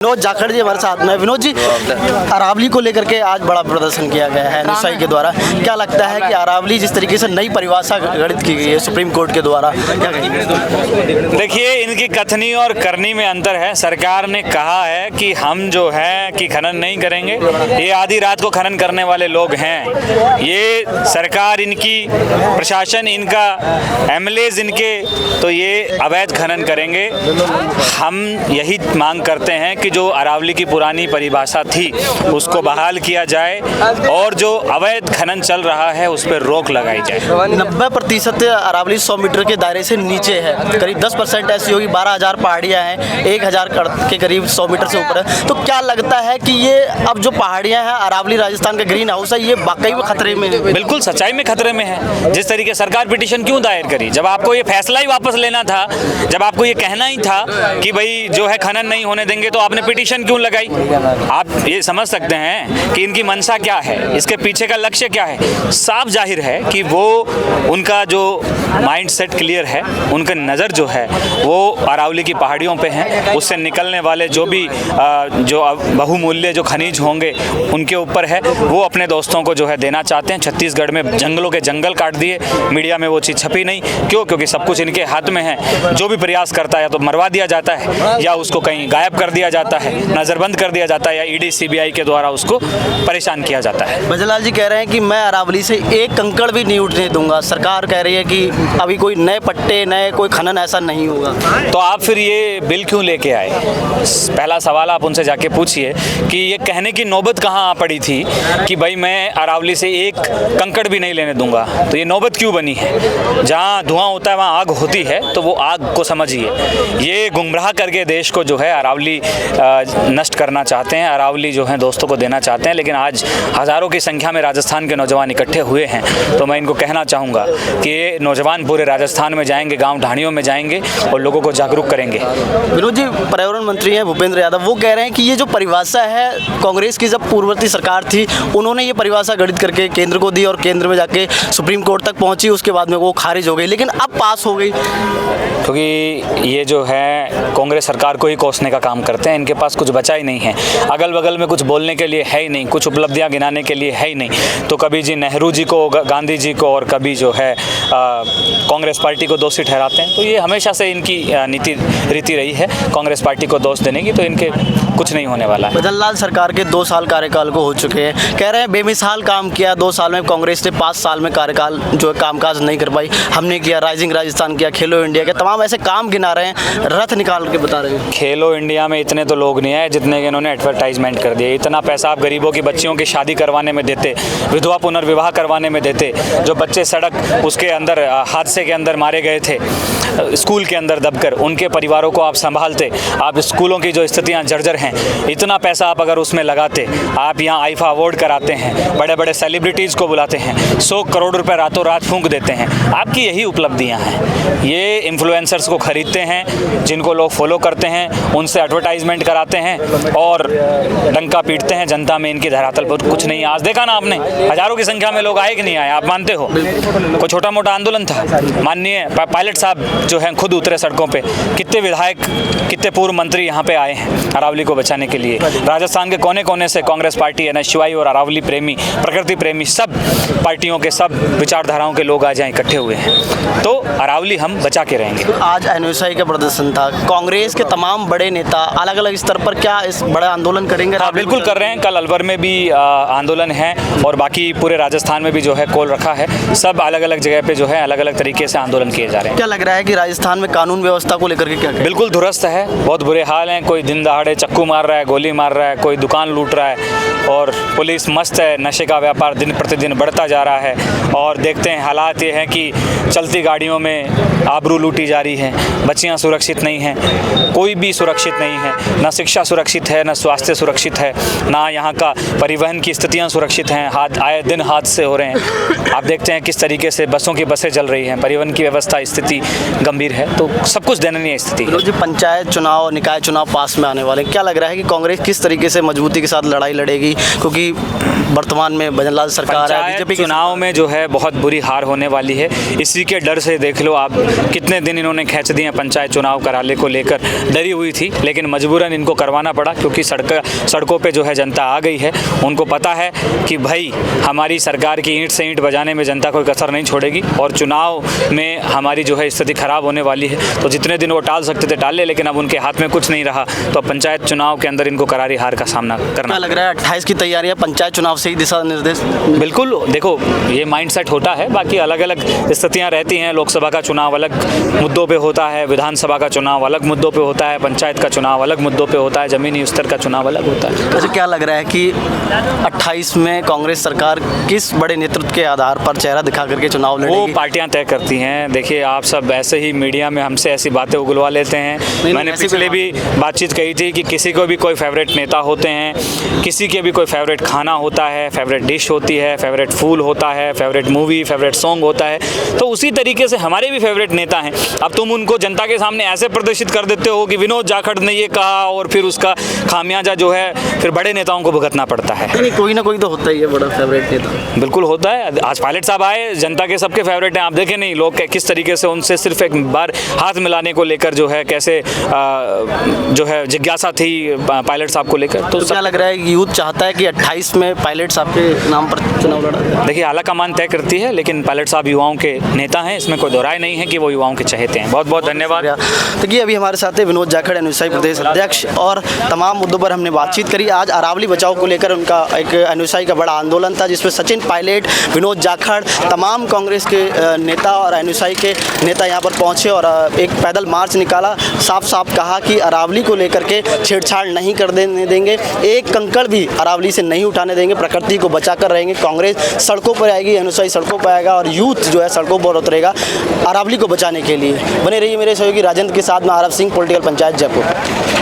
विनोद जाखड़ जी हमारे साथ में। विनोद जी, अरावली को लेकर के आज बड़ा प्रदर्शन किया गया है एनएसआई के द्वारा। क्या लगता है कि अरावली जिस तरीके से नई परिभाषा गठित की गई है सुप्रीम कोर्ट के द्वारा, क्या कहेंगे? देखिए, इनकी कथनी और करनी में अंतर है। सरकार ने कहा है कि हम जो है कि खनन नहीं करेंगे, ये आधी रात को खनन करने वाले लोग हैं। ये सरकार इनकी, प्रशासन इनका, एमएलएज इनके, तो ये अवैध खनन करेंगे। हम यही मांग करते हैं कि जो अरावली की पुरानी परिभाषा थी उसको बहाल किया जाए और जो अवैध खनन चल रहा है उस पर रोक लगाई जाए। 90% अरावली 100 मीटर के दायरे से नीचे है, करीब 10% ऐसी होगी। 12,000 पहाड़ियाँ हैं, 1,000 के करीब 100 मीटर से ऊपर है। तो क्या लगता है कि ये अब जो पहाड़ियाँ हैं, अरावली राजस्थान का ग्रीन हाउस है, ये वाकई में खतरे में है? बिल्कुल सच्चाई में खतरे में है। जिस तरीके सरकार पिटीशन क्यों दायर करी, जब आपको ये फैसला ही वापस लेना था, जब आपको ये कहना ही था कि भाई जो है खनन नहीं होने देंगे, तो आपने पिटीशन क्यों लगाई? आप ये समझ सकते हैं कि इनकी मंशा क्या है, इसके पीछे का लक्ष्य क्या है। साफ जाहिर है कि वो, उनका जो माइंड सेट क्लियर है, उनका नज़र जो है वो अरावली की पहाड़ियों पे है। उससे निकलने वाले जो भी जो बहुमूल्य जो खनिज होंगे उनके ऊपर है। वो अपने दोस्तों को जो है देना चाहते हैं। छत्तीसगढ़ में जंगलों के जंगल काट दिए, मीडिया में वो चीज़ छपी नहीं। क्यों? क्योंकि सब कुछ इनके हाथ में है। जो भी प्रयास करता है या तो मरवा दिया जाता है या उसको कहीं गायब कर दिया जाता है, नज़रबंद कर दिया जाता है, या ईडी सीबीआई के द्वारा उसको परेशान किया जाता है। भजनलाल जी कह रहे हैं कि मैं अरावली से एक कंकड़ भी नहीं उठने दूंगा। सरकार कह रही है कि अभी कोई नए पट्टे, नए कोई खनन ऐसा नहीं होगा। तो आप फिर ये बिल क्यों लेके आए? पहला सवाल आप उनसे जाके पूछिए कि ये कहने की नौबत कहाँ आ पड़ी थी कि भाई मैं अरावली से एक कंकड़ भी नहीं लेने दूंगा। तो ये नौबत क्यों बनी है? जहाँ धुआं होता है वहाँ आग होती है, तो वो आग को समझिए। ये गुमराह करके देश को जो है अरावली नष्ट करना चाहते हैं, अरावली जो है दोस्तों को देना चाहते हैं। लेकिन आज हज़ारों की संख्या में राजस्थान के नौजवान इकट्ठे हुए हैं, तो मैं इनको कहना चाहूँगा कि ये नौजवान पूरे राजस्थान में जाएंगे, गांव ढाणियों में जाएंगे और लोगों को जागरूक करेंगे। विनोद जी, पर्यावरण मंत्री हैं भूपेंद्र यादव, वो कह रहे हैं कि ये जो परिभाषा है, कांग्रेस की जब पूर्ववर्ती सरकार थी उन्होंने ये परिभाषा गठित करके केंद्र को दी और केंद्र में जाके सुप्रीम कोर्ट तक पहुँची, उसके बाद में वो खारिज हो गई, लेकिन अब पास हो गई। क्योंकि ये जो है कांग्रेस सरकार को ही कोसने का काम करते हैं। इनके पास कुछ बचा ही नहीं है, अगल बगल में कुछ बोलने के लिए है ही नहीं, कुछ उपलब्धियां गिनाने के लिए है ही नहीं। तो कभी जी नेहरू जी को, गांधी जी को, और कभी जो है कांग्रेस पार्टी को दोषी ठहराते हैं। तो ये हमेशा से इनकी रीति रही है कांग्रेस पार्टी को दोष देने की। तो इनके कुछ नहीं होने वाला है। भजनलाल सरकार के 2 साल कार्यकाल को हो चुके हैं, कह रहे हैं बेमिसाल काम किया 2 साल में। कांग्रेस ने 5 साल में कार्यकाल जो है कामकाज नहीं कर पाई, हमने किया। राइजिंग राजस्थान किया, खेलो इंडिया के तमाम ऐसे काम गिना रहे हैं, रथ निकाल के बता रहे हैं। खेलो इंडिया में इतने तो लोग नहीं आए जितने कि इन्होंने एडवर्टाइजमेंट कर दिए। इतना पैसा आप गरीबों की बच्चियों की शादी करवाने में देते, विधवा पुनर्विवाह करवाने में देते। जो बच्चे सड़क उसके अंदर हादसे के अंदर मारे गए थे, स्कूल के अंदर दबकर, उनके परिवारों को आप संभालते। आप स्कूलों की जो स्थितियां जर्जर हैं, इतना पैसा आप अगर उसमें लगाते, आप यहाँ आईफा अवार्ड कराते हैं, बड़े बड़े सेलिब्रिटीज़ को बुलाते हैं, 100 करोड़ रुपए रातों रात फूंक देते हैं। आपकी यही उपलब्धियां हैं। ये इन्फ्लुएंसर्स को खरीदते हैं, जिनको लोग फॉलो करते हैं, उनसे एडवर्टाइजमेंट कराते हैं और डंका पीटते हैं। जनता में इनकी धरातल पर कुछ नहीं। आज देखा ना आपने, हजारों की संख्या में लोग आए कि नहीं आए? आप मानते हो कोई छोटा मोटा आंदोलन था? माननीय पायलट साहब जो हैं खुद उतरे सड़कों पे। कितने विधायक, कितने पूर्व मंत्री यहाँ पे आए हैं अरावली को बचाने के लिए। राजस्थान के कोने कोने से कांग्रेस पार्टी, एनएसयूआई और अरावली प्रेमी, प्रकृति प्रेमी, सब पार्टियों के, सब विचारधाराओं के लोग आज यहाँ इकट्ठे हुए हैं। तो अरावली हम बचा के रहेंगे। आज एनएसआई का प्रदर्शन था, कांग्रेस के तमाम बड़े नेता अलग अलग स्तर पर क्या इस बड़ा आंदोलन करेंगे? हाँ, बिल्कुल कर रहे हैं। कल अलवर में भी आंदोलन है और बाकी पूरे राजस्थान में भी जो है कॉल रखा है। सब अलग अलग जगह पे जो है अलग अलग तरीके से आंदोलन किए जा रहे हैं। क्या लग रहा है कि राजस्थान में कानून व्यवस्था को लेकर के क्या? बिल्कुल दुरुस्त है, बहुत बुरे हाल हैं। कोई दिन दहाड़े चक्कू मार रहा है, गोली मार रहा है, कोई दुकान लूट रहा है और पुलिस मस्त है। नशे का व्यापार दिन प्रतिदिन बढ़ता जा रहा है और देखते हैं हालात ये हैं कि चलती गाड़ियों में आबरू लूटी जा रही है, बच्चियां सुरक्षित नहीं हैं, कोई भी सुरक्षित नहीं है। ना शिक्षा सुरक्षित है, ना स्वास्थ्य सुरक्षित है, ना यहाँ का परिवहन की स्थितियाँ सुरक्षित हैं। आए दिन हादसे हो रहे हैं। आप देखते हैं किस तरीके से बसों की बसें चल रही हैं, परिवहन की व्यवस्था स्थिति गंभीर है। तो सब कुछ दयनीय स्थिति है। जो पंचायत चुनाव, निकाय चुनाव पास में आने वाले, क्या लग रहा है कि कांग्रेस किस तरीके से मजबूती के साथ लड़ाई लड़ेगी? क्योंकि वर्तमान में भजनलाल सरकार है, बीजेपी चुनाव में जो है बहुत बुरी हार होने वाली है। इसी के डर से देख लो आप, कितने दिन इन्होंने खींच दिए पंचायत चुनाव कराने को लेकर। डरी हुई थी, लेकिन मजबूरन आंदोलन इनको करवाना पड़ा, क्योंकि सड़कों पे जो है जनता आ गई है। उनको पता है कि भाई हमारी सरकार की ईंट से ईंट बजाने में जनता कोई कसर नहीं छोड़ेगी और चुनाव में हमारी जो है स्थिति खराब होने वाली है। तो जितने दिन वो टाल सकते थे टाल ले, लेकिन अब उनके हाथ में कुछ नहीं रहा, तो पंचायत चुनाव के अंदर इनको करारी हार का सामना करना। क्या लग रहा है 28 की तैयारियां पंचायत चुनाव से ही दिशा निर्देश? बिल्कुल, देखो ये माइंडसेट होता है, बाकी अलग अलग स्थितियां रहती हैं। लोकसभा का चुनाव अलग मुद्दों पे होता है, विधानसभा का चुनाव अलग मुद्दों पे होता है, पंचायत का चुनाव अलग मुद्दों पे होता है, ज़मीनी स्तर का चुनाव अलग होता है। वैसे क्या लग रहा है कि 28 में कांग्रेस सरकार किस बड़े नेतृत्व के आधार पर चेहरा दिखा करके चुनाव वो लड़ेगी? पार्टियां तय करती हैं। देखिए आप सब ऐसे ही मीडिया में हमसे ऐसी बातें उगलवा लेते हैं। मैंने ऐसी पिछले कोई भी बातचीत कही थी कि किसी को भी कोई फेवरेट नेता होते हैं, किसी के भी कोई फेवरेट खाना होता है, फेवरेट डिश होती है, फेवरेट फूल होता है, फेवरेट मूवी, फेवरेट सॉन्ग होता है। तो उसी तरीके से हमारे भी फेवरेट नेता हैं। अब तुम उनको जनता के सामने ऐसे प्रदर्शित कर देते हो कि विनोद जाखड़ ने ये कहा और फिर उसका खामियाजा जो है फिर बड़े नेताओं को भुगतना पड़ता है। नहीं, कोई ना कोई तो होता ही है बड़ा फेवरेट नेता। बिल्कुल होता है। आज पायलट साहब आए, जनता के सबके फेवरेट हैं। आप देखें नहीं लोग किस तरीके से उनसे सिर्फ एक बार हाथ मिलाने को लेकर जो है कैसे जो है जिज्ञासा थी पायलट साहब को लेकर। तो क्या लग रहा है कि यूथ चाहता है कि 28 में पायलट साहब के नाम पर चुनाव लड़ा जाए? देखिए आला कमान तय करती है, लेकिन पायलट साहब युवाओं के नेता हैं, इसमें कोई दोहराय नहीं है कि वो युवाओं के चहेते हैं। बहुत बहुत धन्यवाद। देखिए अभी हमारे साथ है विनोद जाखड़, एनएसआई प्रदेश अध्यक्ष, और तमाम मुद्दों पर हमने बातचीत करी। आज अरावली बचाओ को लेकर उनका एक एनएसआई का बड़ा आंदोलन था, जिसमें सचिन पायलट, विनोद जाखड़, तमाम कांग्रेस के नेता और एनएसआई के नेता यहाँ पर पहुँचे और एक पैदल मार्च निकाला। साफ साफ कहा कि अरावली को लेकर के छेड़छाड़ नहीं कर देंगे, एक कंकड़ भी अरावली से नहीं उठाने देंगे, प्रकृति को बचा कर रहेंगे। कांग्रेस सड़कों पर आएगी, एनएसआई सड़कों पर आएगा और यूथ जो है सड़कों पर उतरेगा अरावली को बचाने के लिए। बने रहिए मेरे सहयोगी राजेंद्र के साथ में। आरव सिंह, पॉलिटिकल पंचायत, जयपुर।